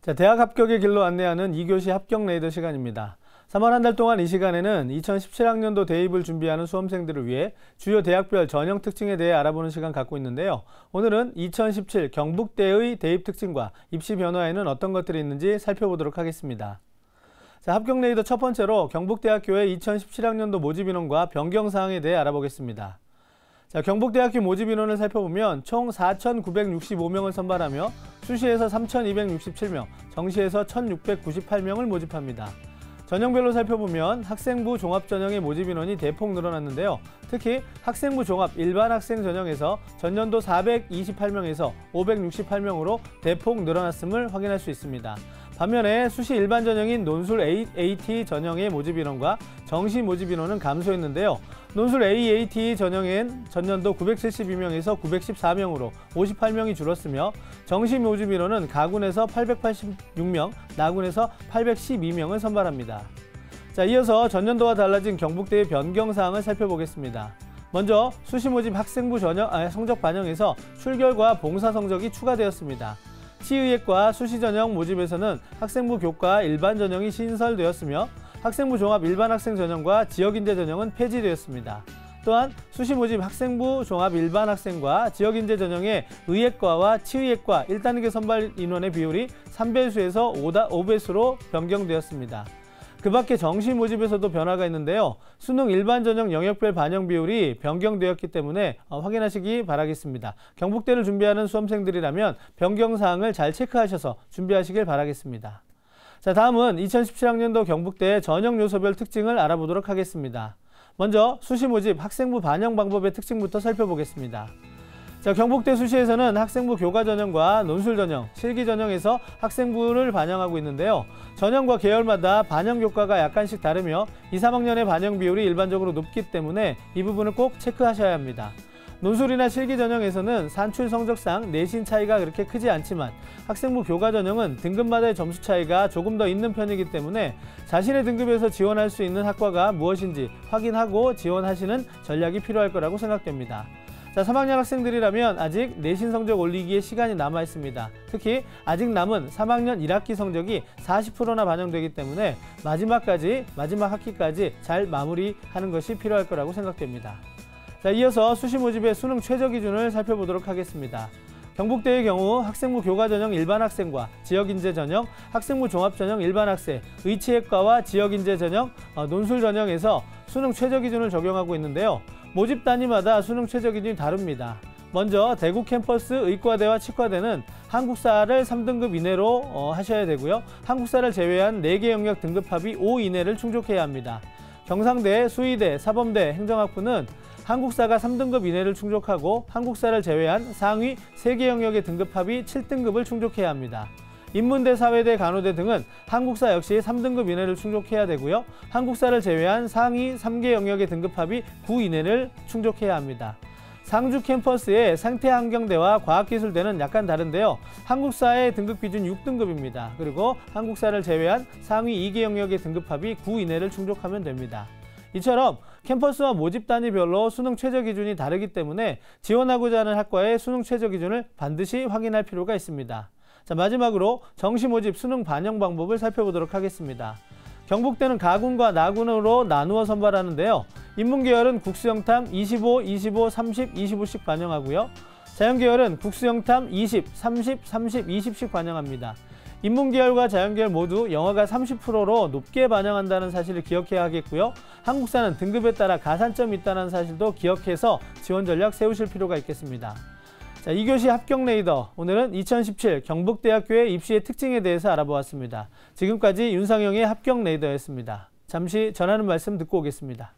자, 대학 합격의 길로 안내하는 2교시 합격 레이더 시간입니다. 3월 한 달 동안 이 시간에는 2017학년도 대입을 준비하는 수험생들을 위해 주요 대학별 전형 특징에 대해 알아보는 시간 갖고 있는데요. 오늘은 2017 경북대의 대입 특징과 입시 변화에는 어떤 것들이 있는지 살펴보도록 하겠습니다. 자, 합격 레이더 첫 번째로 경북대학교의 2017학년도 모집 인원과 변경 사항에 대해 알아보겠습니다. 자, 경북대학교 모집 인원을 살펴보면 총 4,965명을 선발하며 수시에서 3,267명, 정시에서 1,698명을 모집합니다. 전형별로 살펴보면 학생부 종합 전형의 모집 인원이 대폭 늘어났는데요. 특히 학생부 종합 일반 학생 전형에서 전년도 428명에서 568명으로 대폭 늘어났음을 확인할 수 있습니다. 반면에 수시 일반 전형인 논술 AAT 전형의 모집 인원과 정시 모집 인원은 감소했는데요. 논술 AAT 전형엔 전년도 972명에서 914명으로 58명이 줄었으며 정시 모집 인원은 가군에서 886명, 나군에서 812명을 선발합니다. 자, 이어서 전년도와 달라진 경북대의 변경 사항을 살펴보겠습니다. 먼저 수시 모집 학생부 성적 반영에서 출결과 봉사 성적이 추가되었습니다. 시의학과 수시 전형 모집에서는 학생부 교과 일반 전형이 신설되었으며 학생부 종합 일반 학생 전형과 지역인재 전형은 폐지되었습니다. 또한 수시 모집 학생부 종합 일반 학생과 지역인재 전형의 의예과와 치의학과 1단계 선발 인원의 비율이 3배수에서 5배수로 변경되었습니다. 그 밖에 정시 모집에서도 변화가 있는데요. 수능 일반 전형 영역별 반영 비율이 변경되었기 때문에 확인하시기 바라겠습니다. 경북대를 준비하는 수험생들이라면 변경 사항을 잘 체크하셔서 준비하시길 바라겠습니다. 자, 다음은 2017학년도 경북대 전형 요소별 특징을 알아보도록 하겠습니다. 먼저 수시 모집 학생부 반영 방법의 특징부터 살펴보겠습니다. 자, 경북대 수시에서는 학생부 교과 전형과 논술 전형, 실기 전형에서 학생부를 반영하고 있는데요. 전형과 계열마다 반영 교과가 약간씩 다르며 2, 3학년의 반영 비율이 일반적으로 높기 때문에 이 부분을 꼭 체크하셔야 합니다. 논술이나 실기 전형에서는 산출 성적상 내신 차이가 그렇게 크지 않지만 학생부 교과 전형은 등급마다의 점수 차이가 조금 더 있는 편이기 때문에 자신의 등급에서 지원할 수 있는 학과가 무엇인지 확인하고 지원하시는 전략이 필요할 거라고 생각됩니다. 자, 3학년 학생들이라면 아직 내신 성적 올리기에 시간이 남아 있습니다. 특히 아직 남은 3학년 1학기 성적이 40%나 반영되기 때문에 마지막 학기까지 잘 마무리하는 것이 필요할 거라고 생각됩니다. 자, 이어서 수시 모집의 수능 최저 기준을 살펴보도록 하겠습니다. 경북대의 경우 학생부 교과 전형 일반 학생과 지역인재 전형, 학생부 종합 전형 일반 학생, 의치학과와 지역인재 전형, 논술 전형에서 수능 최저 기준을 적용하고 있는데요. 모집 단위마다 수능 최저 기준이 다릅니다. 먼저 대구 캠퍼스 의과대와 치과대는 한국사를 3등급 이내로 하셔야 되고요. 한국사를 제외한 4개 영역 등급합이 5 이내를 충족해야 합니다. 경상대, 수의대, 사범대, 행정학부는 한국사가 3등급 이내를 충족하고 한국사를 제외한 상위 3개 영역의 등급합이 7등급을 충족해야 합니다. 인문대, 사회대, 간호대 등은 한국사 역시 3등급 이내를 충족해야 되고요. 한국사를 제외한 상위 3개 영역의 등급합이 9 이내를 충족해야 합니다. 상주 캠퍼스의 생태환경대와 과학기술대는 약간 다른데요. 한국사의 등급 기준 6등급입니다. 그리고 한국사를 제외한 상위 2개 영역의 등급합이 9 이내를 충족하면 됩니다. 이처럼 캠퍼스와 모집 단위별로 수능 최저 기준이 다르기 때문에 지원하고자 하는 학과의 수능 최저 기준을 반드시 확인할 필요가 있습니다. 자, 마지막으로 정시 모집 수능 반영 방법을 살펴보도록 하겠습니다. 경북대는 가군과 나군으로 나누어 선발하는데요. 인문계열은 국수영탐 25, 25, 30, 25씩 반영하고요. 자연계열은 국수영탐 20, 30, 30, 20씩 반영합니다. 인문계열과 자연계열 모두 영어가 30%로 높게 반영한다는 사실을 기억해야 하겠고요. 한국사는 등급에 따라 가산점이 있다는 사실도 기억해서 지원 전략 세우실 필요가 있겠습니다. 자, 2교시 합격 레이더, 오늘은 2017 경북대학교의 입시의 특징에 대해서 알아보았습니다. 지금까지 윤상영의 합격 레이더였습니다. 잠시 전하는 말씀 듣고 오겠습니다.